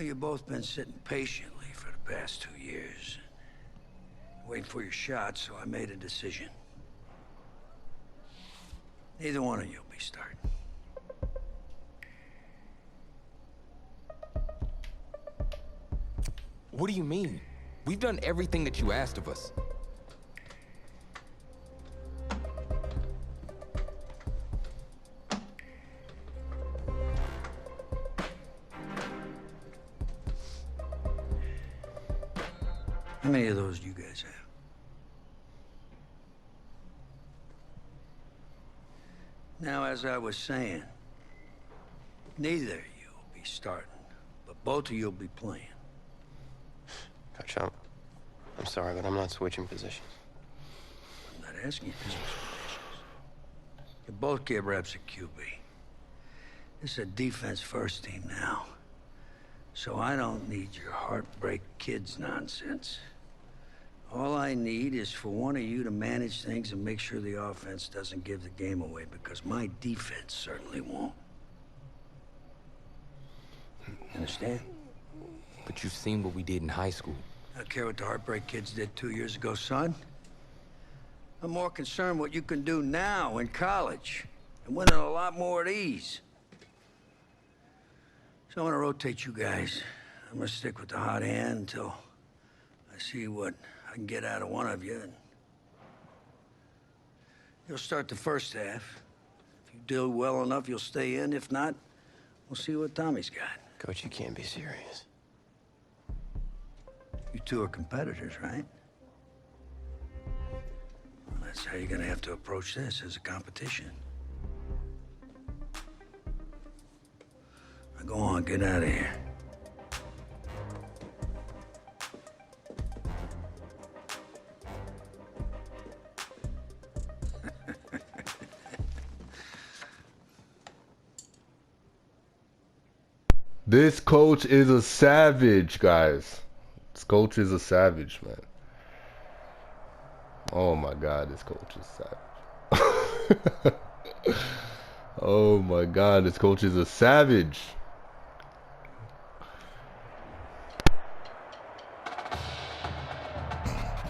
Well, you've both been sitting patiently for the past 2 years. Waiting for your shot, so I made a decision. Neither one of you will be starting. What do you mean? We've done everything that you asked of us. How many of those do you guys have? Now, as I was saying, neither of you will be starting, but both of you will be playing. Coach, I'm sorry, but I'm not switching positions. I'm not asking you to switch positions. You both get reps at QB. This is a defense-first team now, so I don't need your heartbreak kids nonsense. All I need is for one of you to manage things and make sure the offense doesn't give the game away, because my defense certainly won't. Understand? But you've seen what we did in high school. I don't care what the Heartbreak kids did 2 years ago, son. I'm more concerned what you can do now in college and winning a lot more at ease. So I'm gonna rotate you guys. I'm gonna stick with the hot hand until I see what I can get out of one of you. And you'll start the first half. If you do well enough, you'll stay in. If not, we'll see what Tommy's got. Coach, you can't be serious. You two are competitors, right? Well, that's how you're gonna have to approach this, as a competition. Now go on, get out of here. This coach is a savage, guys. This coach is a savage, man. Oh my God, this coach is savage. Oh my God, this coach is a savage.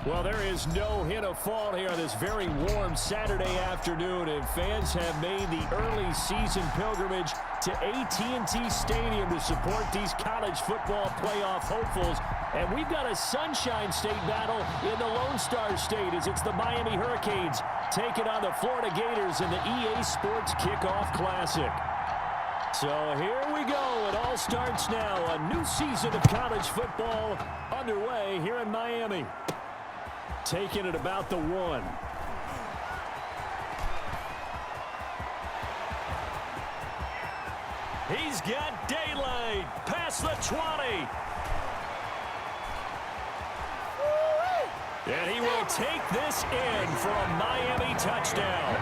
Well, there is no hint of fall here on this very warm Saturday afternoon, and fans have made the early season pilgrimage to AT&T Stadium to support these college football playoff hopefuls. And we've got a Sunshine State battle in the Lone Star State as it's the Miami Hurricanes taking on the Florida Gators in the EA Sports Kickoff Classic. So here we go. It all starts now. A new season of college football underway here in Miami. Taking it about the 1. He's got daylight past the 20. And he will take this in for a Miami touchdown.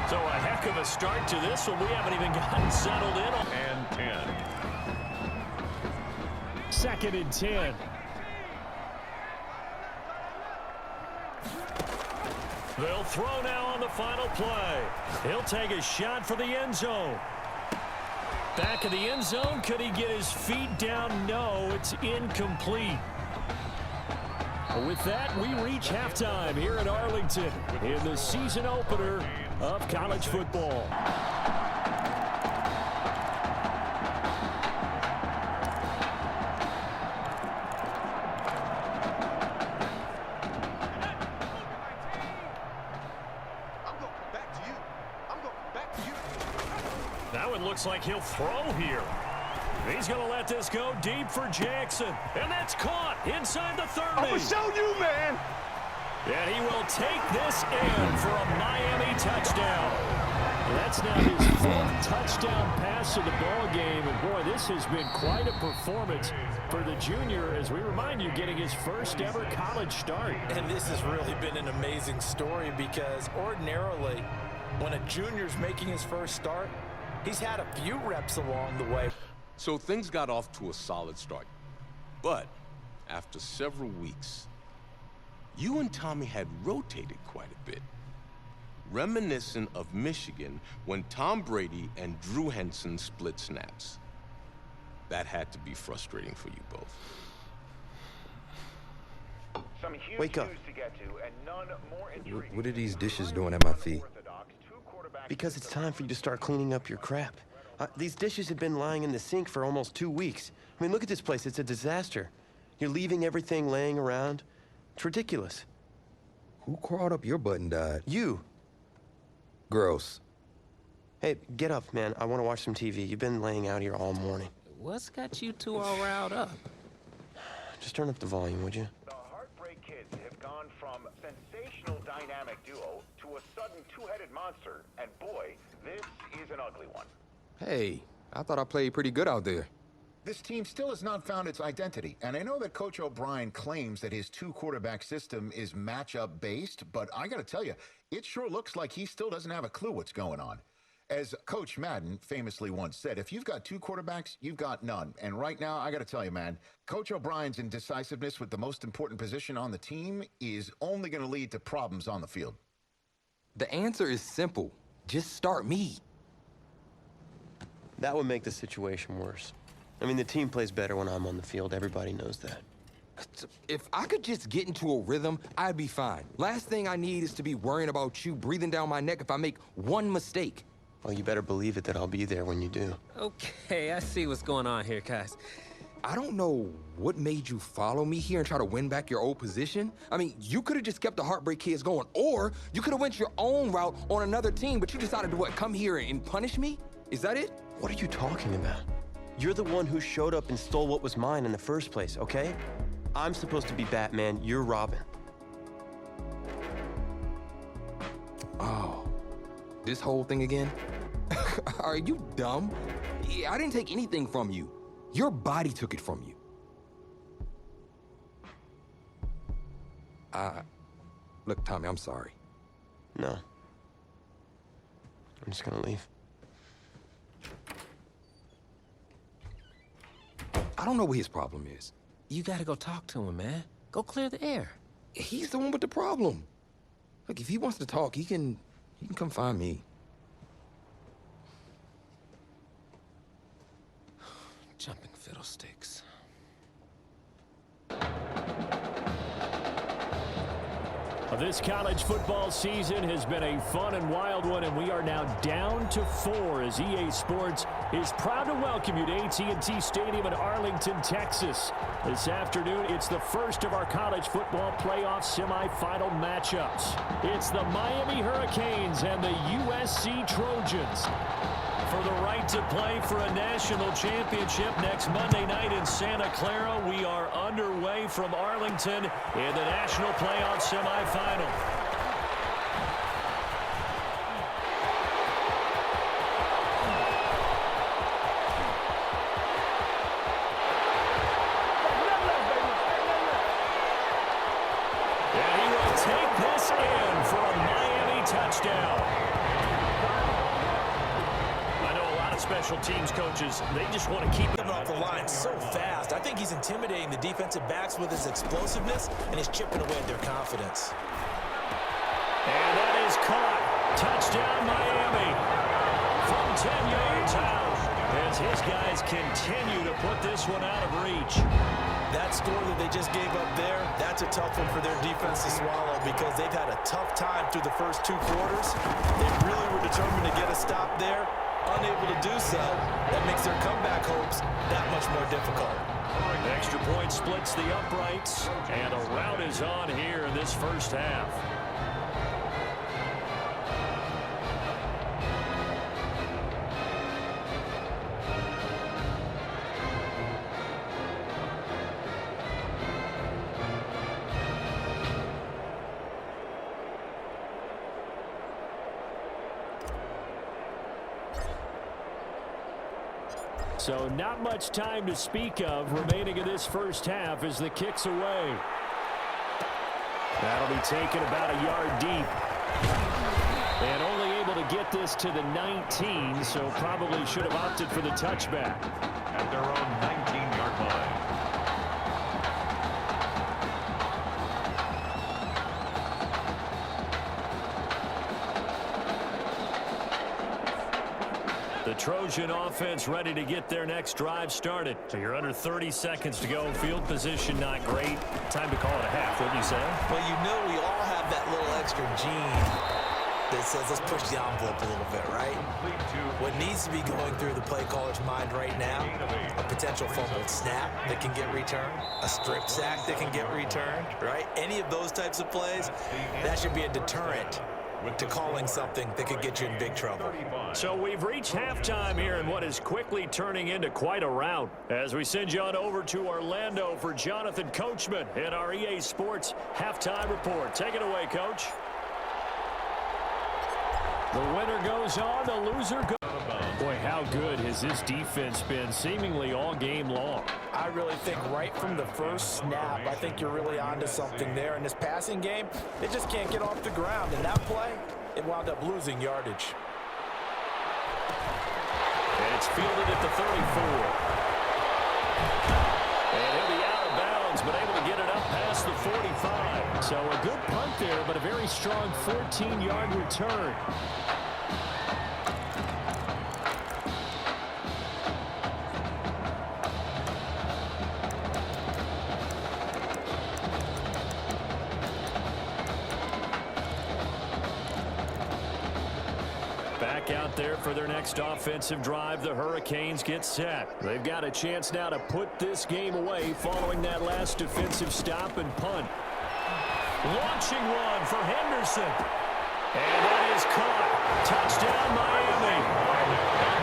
So a heck of a start to this one. We haven't even gotten settled in. And 10. 2nd and 10. They'll throw now on the final play. He'll take a shot for the end zone. Back of the end zone. Could he get his feet down? No, it's incomplete. With that, we reach halftime here in Arlington in the season opener of college football. Now it looks like he'll throw here. He's going to let this go deep for Jackson. And that's caught inside the 30. I'm going to show you, man. And he will take this in for a Miami touchdown. That's now his 4th touchdown pass of the ball game. And, boy, this has been quite a performance for the junior, as we remind you, getting his first ever college start. And this has really been an amazing story, because ordinarily when a junior's making his first start, he's had a few reps along the way. So things got off to a solid start. But after several weeks, you and Tommy had rotated quite a bit. Reminiscent of Michigan when Tom Brady and Drew Henson split snaps. That had to be frustrating for you both. Some huge Wake up. news to get to, and none more intriguing. What are these dishes doing at my feet? Because it's time for you to start cleaning up your crap. These dishes have been lying in the sink for almost 2 weeks. I mean, look at this place. It's a disaster. You're leaving everything laying around. It's ridiculous. Who crawled up your butt and died? You. Gross. Hey, get up, man. I want to watch some TV. You've been laying out here all morning. What's got you two all riled up? Just turn up the volume, would you? The Heartbreak Kids have gone from sensational dynamic duo to a sudden two-headed monster, and boy, this is an ugly one. Hey, I thought I played pretty good out there. This team still has not found its identity, and I know that Coach O'Brien claims that his two-quarterback system is matchup-based, but I gotta tell you, it sure looks like he still doesn't have a clue what's going on. As Coach Madden famously once said, if you've got two quarterbacks, you've got none. And right now, I gotta tell you, man, Coach O'Brien's indecisiveness with the most important position on the team is only gonna lead to problems on the field. The answer is simple. Just start me. That would make the situation worse. I mean, the team plays better when I'm on the field. Everybody knows that. If I could just get into a rhythm, I'd be fine. Last thing I need is to be worrying about you breathing down my neck if I make one mistake. Well, you better believe it that I'll be there when you do. Okay, I see what's going on here, guys. I don't know what made you follow me here and try to win back your old position. I mean, you could have just kept the Heartbreak Kids going, or you could have went your own route on another team, but you decided to what, come here and punish me? Is that it? What are you talking about? You're the one who showed up and stole what was mine in the first place, okay? I'm supposed to be Batman, you're Robin. Oh, this whole thing again? Are you dumb? I didn't take anything from you. Your body took it from you. Look, Tommy, I'm sorry. No. I'm just gonna leave. I don't know what his problem is. You gotta go talk to him, man. Go clear the air. He's the one with the problem. Look, if he wants to talk, he can come find me. Jumping fiddlesticks. This college football season has been a fun and wild one, and we are now down to 4 as EA Sports is proud to welcome you to AT&T Stadium in Arlington, Texas. This afternoon, it's the first of our college football playoff semifinal matchups. It's the Miami Hurricanes and the USC Trojans for the right to play for a national championship next Monday night in Santa Clara. We are underway from Arlington in the national playoff semifinal. And he will take this in for a Miami touchdown. Special teams coaches, they just want to keep him off the line so fast. I think he's intimidating the defensive backs with his explosiveness, and he's chipping away at their confidence. And that is caught. Touchdown, Miami. From 10 yards out, as his guys continue to put this one out of reach. That score that they just gave up there, that's a tough one for their defense to swallow because they've had a tough time through the first 2 quarters. They really were determined to get a stop there. Unable to do so, that makes their comeback hopes that much more difficult. Extra point splits the uprights, and a rout is on here in this first half. So not much time to speak of remaining in this first half as the kick's away. That'll be taken about a yard deep. And only able to get this to the 19, so probably should have opted for the touchback. At their own 19-yard line. The Trojan offense ready to get their next drive started. So you're under 30 seconds to go. Field position not great. Time to call it a half, wouldn't you say? Well, you know we all have that little extra gene that says let's push the envelope a little bit, right? What needs to be going through the play caller's mind right now, a potential fumbled snap that can get returned, a strip sack that can get returned, right? Any of those types of plays, that should be a deterrent to calling something that could get you in big trouble. So we've reached halftime here in what is quickly turning into quite a rout. As we send you on over to Orlando for Jonathan Coachman in our EA Sports Halftime Report. Take it away, Coach. The winner goes on, the loser goes. Boy, how good has this defense been seemingly all game long? I really think right from the first snap, I think you're really onto something there. In this passing game, they just can't get off the ground. In that play, it wound up losing yardage. And it's fielded at the 34. And he'll be out of bounds, but able to get it up past the 45. So a good punt there, but a very strong 14-yard return. Back out there for their next offensive drive. The Hurricanes get set. They've got a chance now to put this game away following that last defensive stop and punt. Launching one for Henderson. And that is caught. Touchdown, Miami.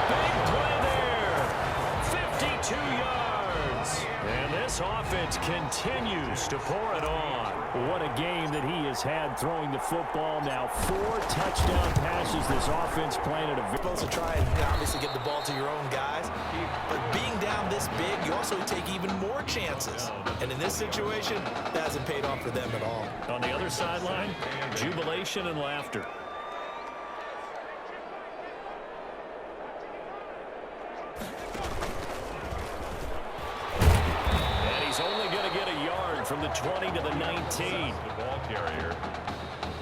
Big play there. 52 yards. And this offense continues to pour it on. What a game that he has had throwing the football. Now 4 touchdown passes. This offense playing at a... You're supposed to try and obviously get the ball to your own guys. But being down this big, you also take even more chances. And in this situation, that hasn't paid off for them at all. On the other sideline, jubilation and laughter. And he's only going to get a yard from the 20 to the 19. The ball carrier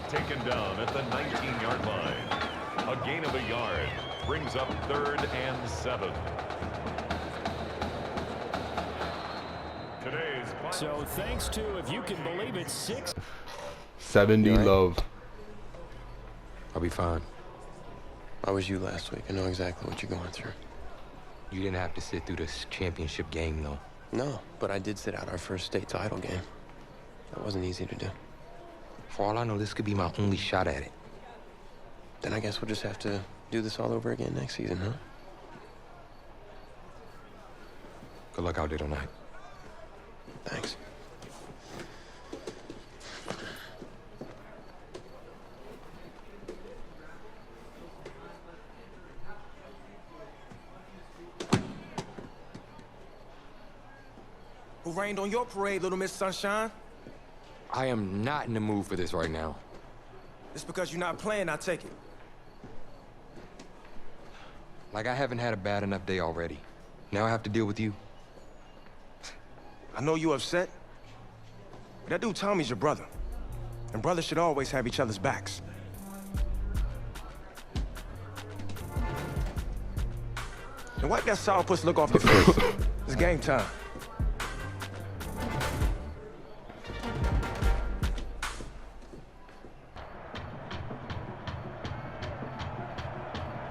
taken down at the 19-yard line. A gain of a yard brings up 3rd and 7. So thanks to, if you can believe it, 6. 70 You all right? love. I'll be fine. I was you last week. I know exactly what you're going through. You didn't have to sit through this championship game, though. No, but I did sit out our first state title game. That wasn't easy to do. For all I know, this could be my only shot at it. Then I guess we'll just have to do this all over again next season, huh? Good luck out there tonight. Thanks. Who rained on your parade, Little Miss Sunshine? I am not in the mood for this right now. It's because you're not playing, I take it. Like I haven't had a bad enough day already. Now I have to deal with you. I know you upset, but that dude Tommy's your brother. And brothers should always have each other's backs. And wipe that sourpuss look off your face. It's game time.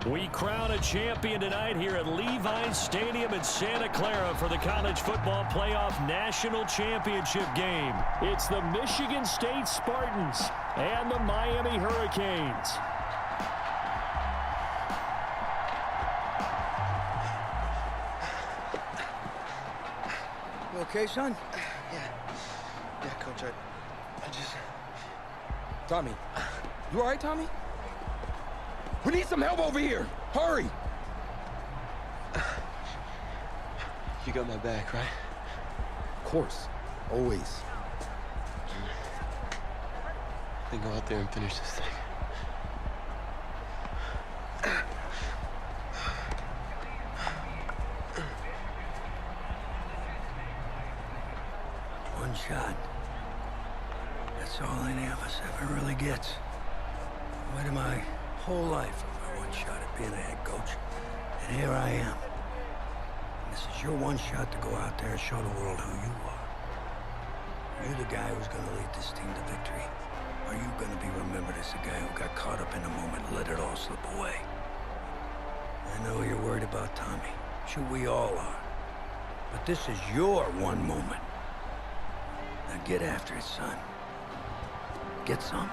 We crown a champion tonight here at Levi's Stadium in Santa Clara for the College Football Playoff National Championship game. It's the Michigan State Spartans and the Miami Hurricanes. You okay, son? Yeah, Coach, I just... Tommy. You all right, Tommy? We need some help over here. Hurry. You got my back, right? Of course. Always. Then go out there and finish this thing. One shot. That's all any of us ever really gets. Waited my whole life for my one shot at being a head coach. And here I am. This is your one shot to go out there and show the world who you are. You're the guy who's going to lead this team to victory. Or are you going to be remembered as the guy who got caught up in the moment and let it all slip away? I know you're worried about Tommy. Sure, we all are. But this is your one moment. Now get after it, son. Get some.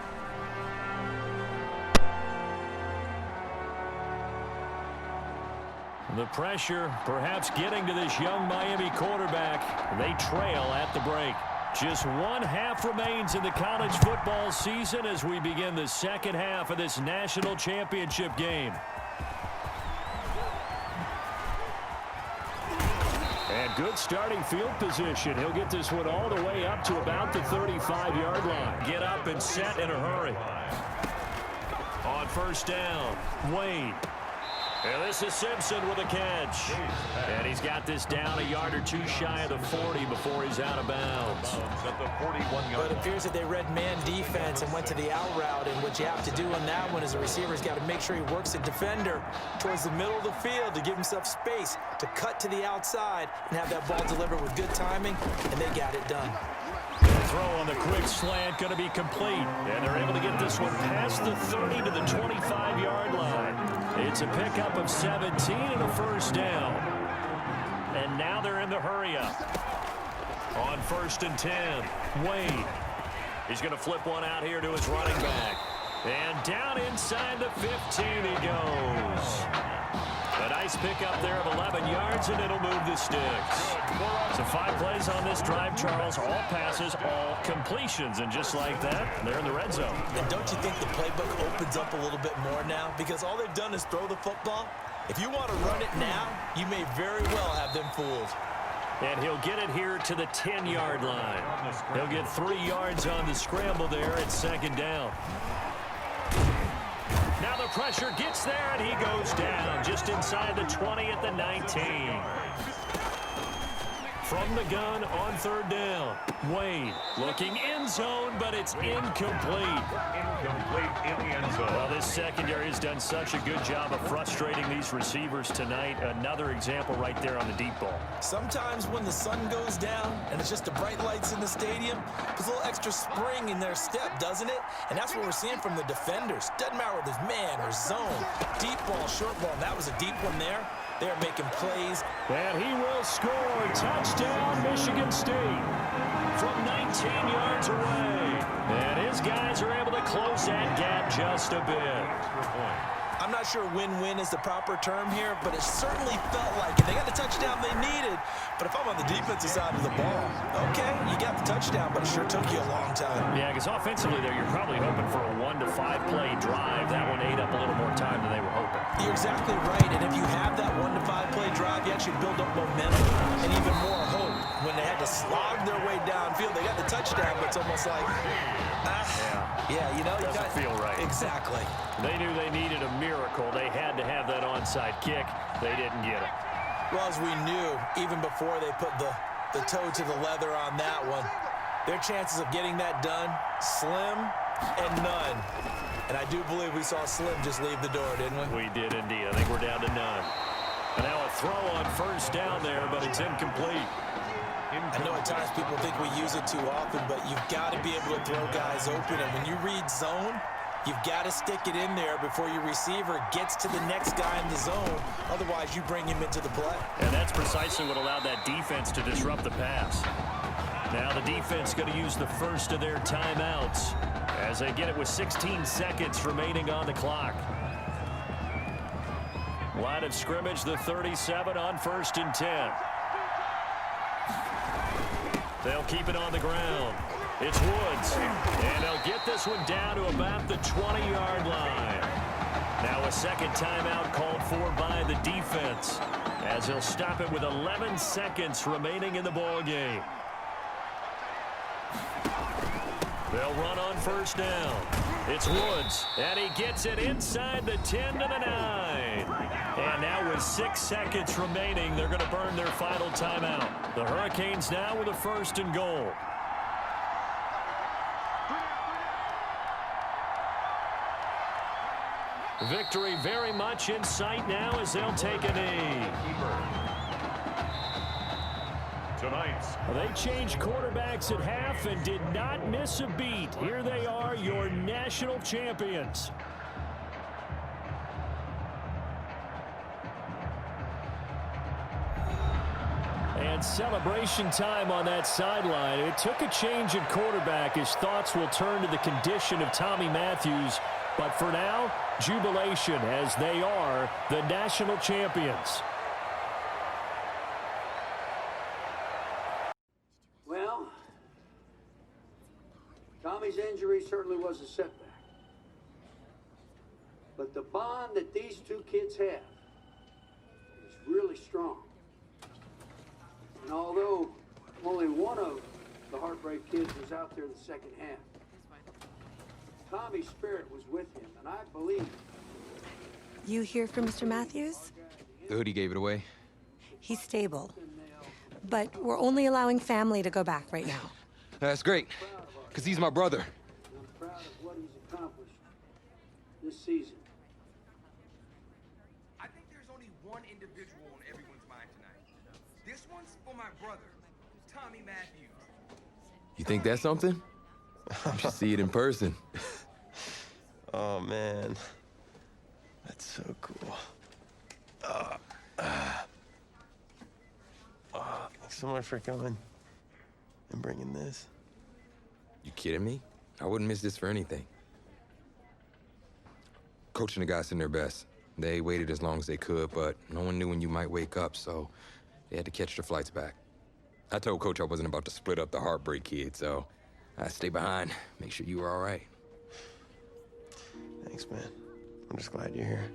The pressure perhaps getting to this young Miami quarterback. They trail at the break. Just one half remains in the college football season as we begin the second half of this national championship game. And good starting field position. He'll get this one all the way up to about the 35-yard line. Get up and set in a hurry. On first down, Wade. And this is Simpson with a catch. And he's got this down a yard or two shy of the 40 before he's out of bounds. But it appears that they read man defense and went to the out route. And what you have to do on that one is a receiver's got to make sure he works the defender towards the middle of the field to give himself space to cut to the outside and have that ball delivered with good timing. And they got it done. Throw on the quick slant going to be complete. And they're able to get this one past the 30 to the 25-yard line. It's a pickup of 17 and a first down. And now they're in the hurry up. On first and 10, Wade. He's going to flip one out here to his running back. And down inside the 15 he goes. A nice pickup there of 11 yards, and it'll move the sticks. So 5 plays on this drive, Charles. All passes, all completions. And just like that, they're in the red zone. And don't you think the playbook opens up a little bit more now? Because all they've done is throw the football. If you want to run it now, you may very well have them fooled. And he'll get it here to the 10-yard line. He'll get 3 yards on the scramble there at second down. Now the pressure gets there, and he goes down just inside the 20 at the 19. From the gun on third down, Wade looking end zone, but it's incomplete. Incomplete in the end zone. Well, this secondary has done such a good job of frustrating these receivers tonight. Another example right there on the deep ball. Sometimes when the sun goes down and it's just the bright lights in the stadium, there's a little extra spring in their step, doesn't it? And that's what we're seeing from the defenders. Doesn't matter whether it's man or zone. Deep ball, short ball, and that was a deep one there. They're making plays. And he will score. Touchdown, Michigan State. From 19 yards away. And his guys are able to close that gap just a bit. I'm not sure win-win is the proper term here, but it certainly felt like it. They got the touchdown they needed, but if I'm on the defensive side of the ball, okay, you got the touchdown, but it sure took you a long time. Yeah, because offensively there, you're probably hoping for a 1 to 5 play drive. That one ate up a little more time than they were hoping. You're exactly right, and if you have that 1 to 5 play drive, you actually build up momentum and even more hope. When they had to slog their way downfield, they got the touchdown, but it's almost like, yeah, you know, doesn't feel right. Exactly. They knew they needed a miracle. They had to have that onside kick. They didn't get it. Well, as we knew, even before they put the toe to the leather on that one, their chances of getting that done, slim and none. And I do believe we saw Slim just leave the door, didn't we? We did indeed. I think we're down to none. And now a throw on first down there, but it's incomplete. I know at times people think we use it too often, but you've got to be able to throw guys open. And when you read zone, you've got to stick it in there before your receiver gets to the next guy in the zone. Otherwise, you bring him into the play. And that's precisely what allowed that defense to disrupt the pass. Now the defense going to use the first of their timeouts as they get it with 16 seconds remaining on the clock. Line of scrimmage, the 37 on first and 10. They'll keep it on the ground. It's Woods, and they'll get this one down to about the 20-yard line. Now a second timeout called for by the defense as he'll stop it with 11 seconds remaining in the ball game. They'll run on first down. It's Woods, and he gets it inside the 10 to the 9. And now with 6 seconds remaining, they're going to burn their final timeout. The Hurricanes now with a first and goal. Victory very much in sight now as they'll take a knee. Tonight's They changed quarterbacks at half and did not miss a beat. Here they are, your national champions. And celebration time on that sideline. It took a change at quarterback as thoughts will turn to the condition of Tommy Matthews. But for now, jubilation as they are the national champions. Well, Tommy's injury certainly was a setback. But the bond that these two kids have is really strong. And although only one of the Heartbreak kids was out there in the second half, Tommy's spirit was with him, and I believe... You hear from Mr. Matthews? The hoodie gave it away. He's stable. But we're only allowing family to go back right now. That's great, because he's my brother. I'm proud of what he's accomplished this season. I think there's only one individual on everyone's mind tonight. This one's for my brother, Tommy Matthews. You think that's something? You should see it in person. Oh, man. That's so cool. Thanks so much for coming and bringing this. You kidding me? I wouldn't miss this for anything. Coach and the guys did their best. They waited as long as they could, but no one knew when you might wake up, so they had to catch their flights back. I told Coach I wasn't about to split up the Heartbreak kid, so I stayed behind, make sure you were all right. Thanks, man. I'm just glad you're here.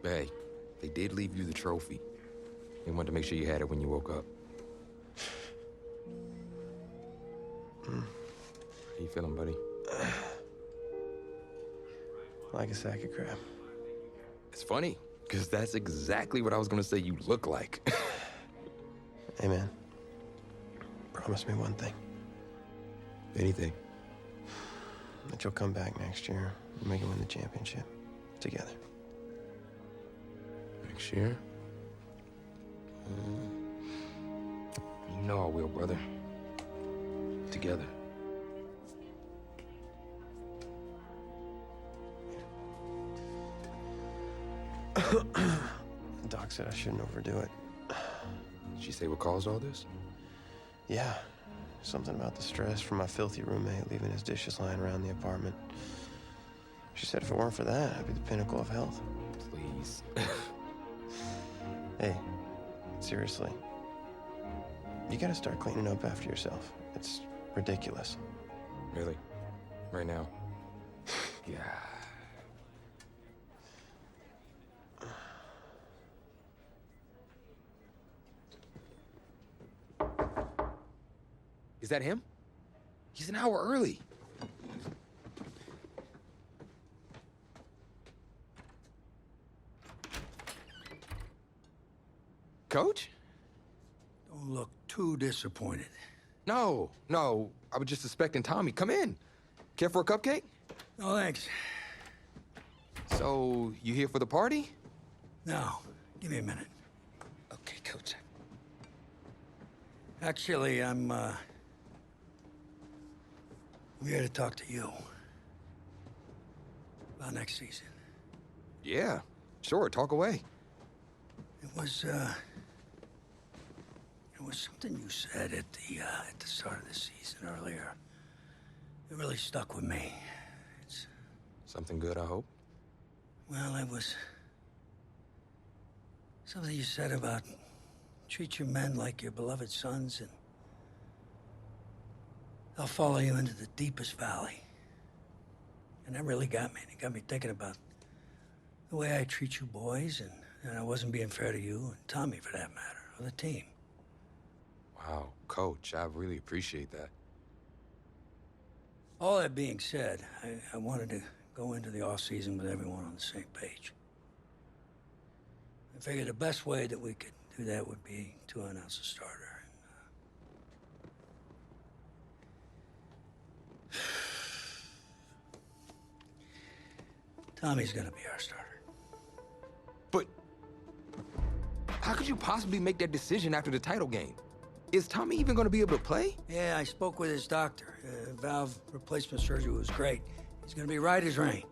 Hey, they did leave you the trophy. They wanted to make sure you had it when you woke up. How you feeling, buddy? Like a sack of crap. It's funny, because that's exactly what I was going to say you look like. Hey, man. Promise me one thing. Anything. That you'll come back next year and make it win the championship. Together. Next year? You know I will, brother. Together. Doc said I shouldn't overdo it. Did she say what caused all this? Yeah. Something about the stress from my filthy roommate leaving his dishes lying around the apartment. She said if it weren't for that, I'd be the pinnacle of health. Please. Hey, seriously. You gotta start cleaning up after yourself. It's ridiculous. Really? Right now? Yeah. Is that him? He's an hour early. Coach? Don't look too disappointed. No, I was just suspecting Tommy. Come in. Care for a cupcake? No, thanks. So, you here for the party? No, give me a minute. Okay, Coach. Actually, I'm here to talk to you about next season. Yeah, sure, talk away. It was something you said at the start of the season earlier. It really stuck with me. It's something good, I hope. Well, it was something you said about treat your men like your beloved sons, and they'll follow you into the deepest valley. And that really got me. It got me thinking about the way I treat you boys, and I wasn't being fair to you, and Tommy for that matter, or the team. Wow, Coach, I really appreciate that. All that being said, I wanted to go into the off-season with everyone on the same page. I figured the best way that we could do that would be to announce a starter. Tommy's gonna be our starter. But how could you possibly make that decision after the title game? Is Tommy even going to be able to play? Yeah, I spoke with his doctor. Valve replacement surgery was great. He's gonna be right as rain.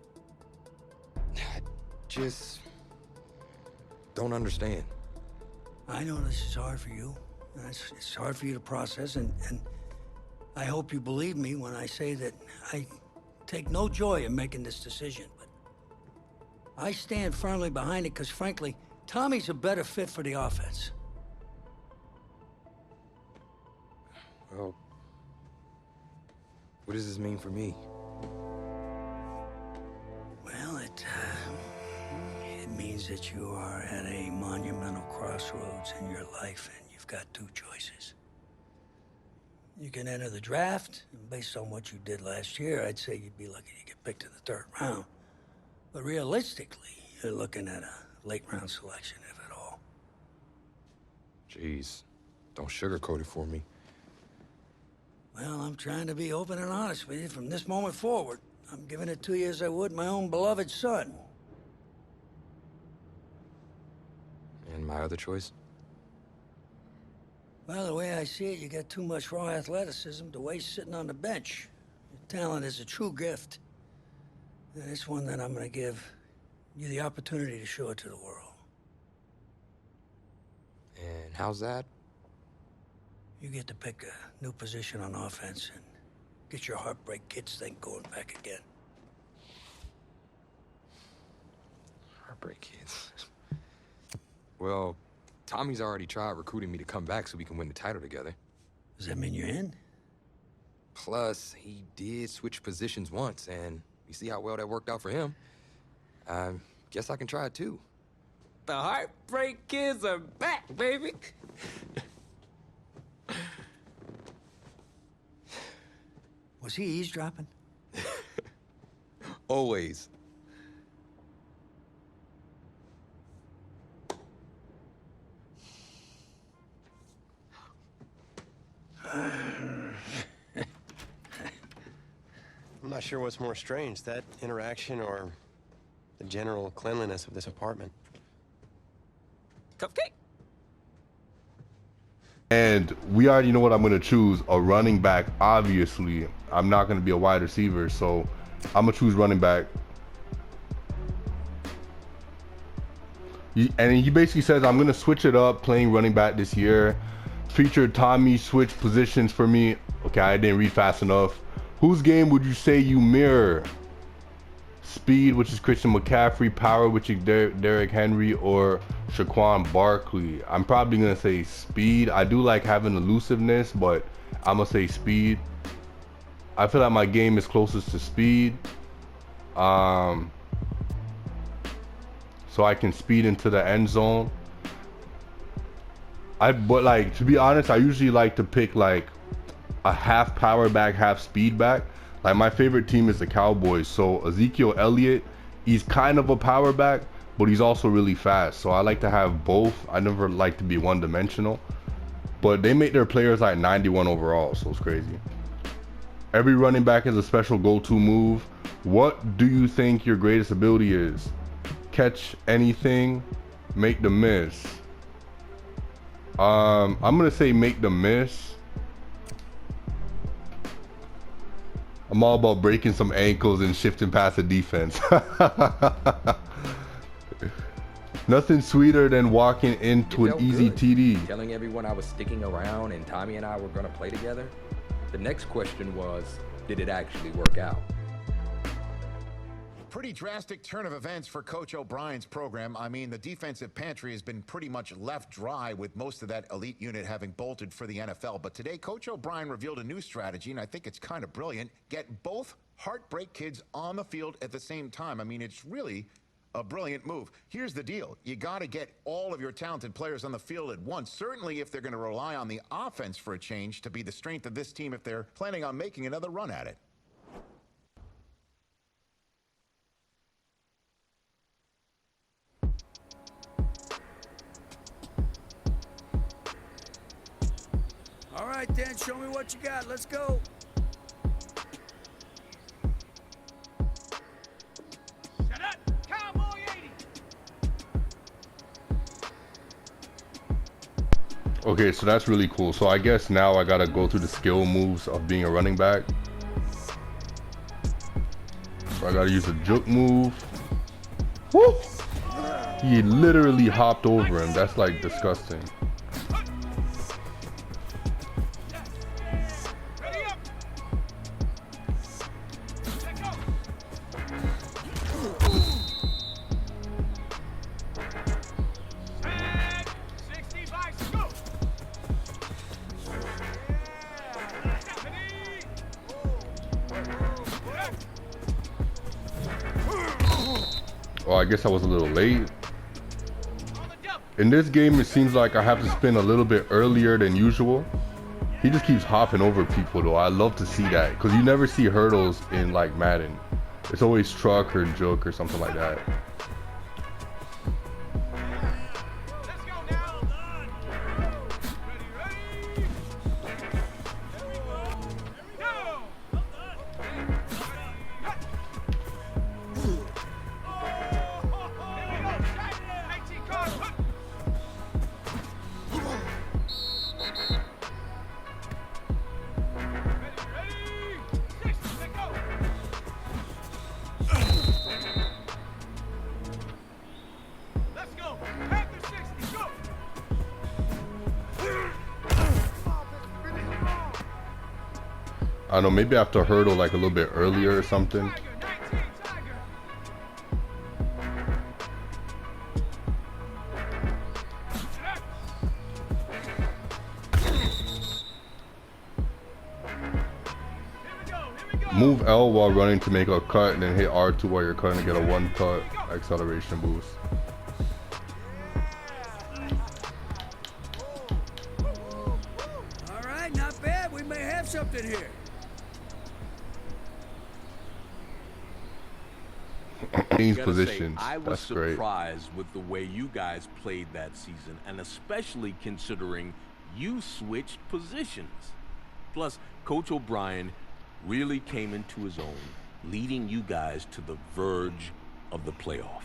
I just don't understand. I know this is hard for you. It's hard for you to process, and I hope you believe me when I say that I take no joy in making this decision. But I stand firmly behind it because, frankly, Tommy's a better fit for the offense. Well, what does this mean for me? Well, it means that you are at a monumental crossroads in your life, and you've got two choices. You can enter the draft, and based on what you did last year, I'd say you'd be lucky to get picked in the third round. But realistically, you're looking at a late round selection, if at all. Jeez, don't sugarcoat it for me. Well, I'm trying to be open and honest with you from this moment forward. I'm giving it to you as I would my own beloved son. And my other choice? Well, the way I see it, you got too much raw athleticism to waste sitting on the bench. Your talent is a true gift. And it's one that I'm going to give you the opportunity to show it to the world. And how's that? You get to pick a new position on offense and get your Heartbreak Kids thing going back again. Heartbreak Kids. Well, Tommy's already tried recruiting me to come back so we can win the title together. Does that mean you're in? Plus, he did switch positions once, and you see how well that worked out for him. I guess I can try it too. The Heartbreak Kids are back, baby. Was he eavesdropping? Always. I'm not sure what's more strange, that interaction or the general cleanliness of this apartment. Cupcake. And we already know what I'm going to choose, a running back. Obviously, I'm not going to be a wide receiver, so I'm going to choose running back. And he basically says, I'm going to switch it up playing running back this year. Featured Tommy switch positions for me. Okay, I didn't read fast enough. Whose game would you say you mirror? Speed, which is Christian McCaffrey, power, which is Derrick Henry, or Shaquan Barkley. I'm probably gonna say speed. I do like having elusiveness, but I'm gonna say speed. I feel like my game is closest to speed. So I can speed into the end zone. But like, to be honest, I usually like to pick like a half power back, half speed back. Like, my favorite team is the Cowboys, so Ezekiel Elliott, he's kind of a power back, but he's also really fast. So I like to have both. I never like to be one-dimensional. But they make their players like 91 overall, so it's crazy. Every running back has a special go-to move. What do you think your greatest ability is? Catch anything, make the miss. I'm gonna say make the miss. I'm all about breaking some ankles and shifting past the defense. Nothing sweeter than walking into an easy TD. Telling everyone I was sticking around and Tommy and I were gonna play together. The next question was, did it actually work out? Pretty drastic turn of events for Coach O'Brien's program. I mean, the defensive pantry has been pretty much left dry with most of that elite unit having bolted for the NFL. But today, Coach O'Brien revealed a new strategy, and I think it's kind of brilliant. Get both Heartbreak Kids on the field at the same time. I mean, it's really a brilliant move. Here's the deal. You got to get all of your talented players on the field at once. Certainly if they're going to rely on the offense for a change to be the strength of this team if they're planning on making another run at it. All right, Dan, show me what you got. Let's go. Shut up! Okay, so that's really cool. So I guess now I gotta go through the skill moves of being a running back. So I gotta use a juke move. Woo! He literally hopped over him. That's like disgusting. Oh, I guess I was a little late. In this game, it seems like I have to spin a little bit earlier than usual. He just keeps hopping over people though. I love to see that because you never see hurdles in like Madden. It's always truck or juke or something like that. I don't know, maybe I have to hurdle like a little bit earlier or something. Move L while running to make a cut, and then hit R2 while you're cutting to get a one-cut acceleration boost. All right, not bad. We may have something here. Change Say, positions. I was That's great. surprised with the way you guys played that season, and especially considering you switched positions. Plus, Coach O'Brien really came into his own, leading you guys to the verge of the playoff.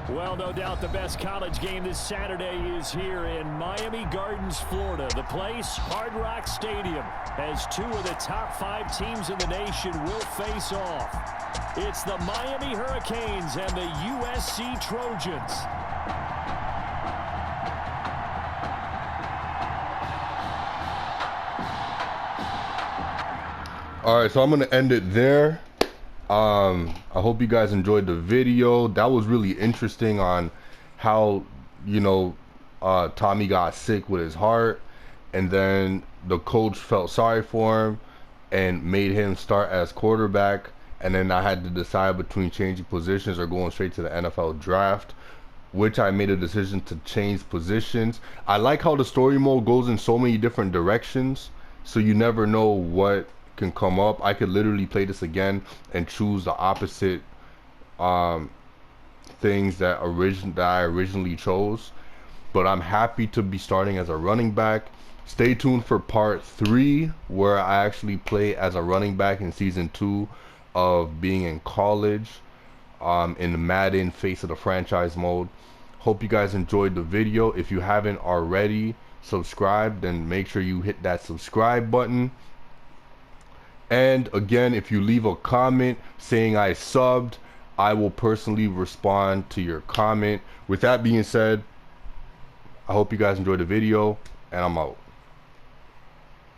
Well, no doubt the best college game this Saturday is here in Miami Gardens, Florida. The place, Hard Rock Stadium, as two of the top 5 teams in the nation will face off. It's the Miami Hurricanes and the USC Trojans. All right, so I'm gonna end it there. I hope you guys enjoyed the video. That was really interesting on how, you know, Tommy got sick with his heart, and then the coach felt sorry for him and made him start as quarterback, and then I had to decide between changing positions or going straight to the NFL draft, which I made a decision to change positions. I like how the story mode goes in so many different directions, so you never know what can come up. I could literally play this again and choose the opposite things that I originally chose. But I'm happy to be starting as a running back. Stay tuned for part 3, where I actually play as a running back in season 2 of being in college, in the Madden Face of the Franchise mode. Hope you guys enjoyed the video. If you haven't already subscribed, then make sure you hit that subscribe button. And again, if you leave a comment saying I subbed, I will personally respond to your comment. With that being said, I hope you guys enjoyed the video, and I'm out.